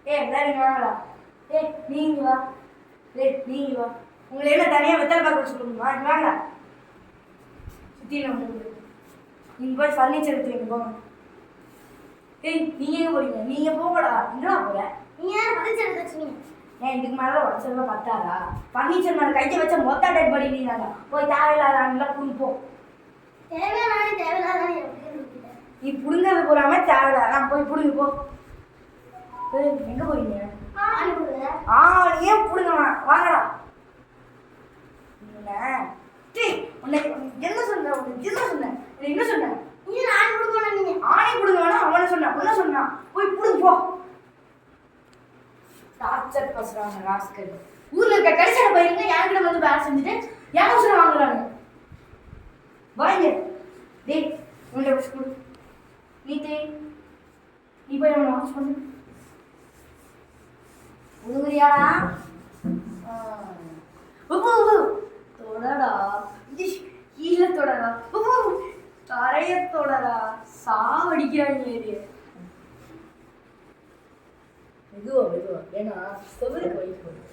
எல்லாரும் இங்க வாங்கடா. நீங்க வா. நீங்க வா. உங்களை என்ன தனியா வெத்தலை பார்க்க வச்சுக்கணுமா? இங்க வாங்கடா. சுத்தி நீங்க போய் ஃபர்னிச்சர் எடுத்துருங்க போங்க. நீங்க எங்க போறீங்க? நீங்க போகடா. எங்கடா போற? நீங்க யாரும் ஃபர்னிச்சர் எடுத்து வச்சுக்கீங்க? இதுக்கு மேல உடச்சதுல பத்தாதா? ஃபர்னிச்சர் மேல கையை வச்ச மொத்த டெட் பாடி நீங்க போய் தேவையில்லாத அங்கெல்லாம் புடுங்க போ. தேவையில்லாத நீ புடுங்கிறது போறாம தேவையில்லாத போய் புடுங்க போ. எங்க போறீங்க? நீ ஏன் புடுங்க வாங்கடா. என்ன சொன்ன? என்ன சொன்ன? ஆணை புடுங்க வேணா அவனை சொன்ன சொன்னா போய் புடுங்க போ. டார்ச்சர் பண்றாங்க ராஸ்கல். ஊர்ல இருக்க கடைசியா போயிருங்க யார்கிட்ட வந்து வேலை செஞ்சுட்டு ஏன் அவசரம் வாங்குறாங்க. வாங்க டேய் உன்கிட்ட ஸ்கூல் நீ போய் அவனை வாட்ச் பண்ணு. உதுகுறியாடா? தொடடா கீழே தொடடா தரைய தொடடா சாவடிக்கிறாங்க. மெதுவா ஏன்னா செவருக்கு வைக்கணும்.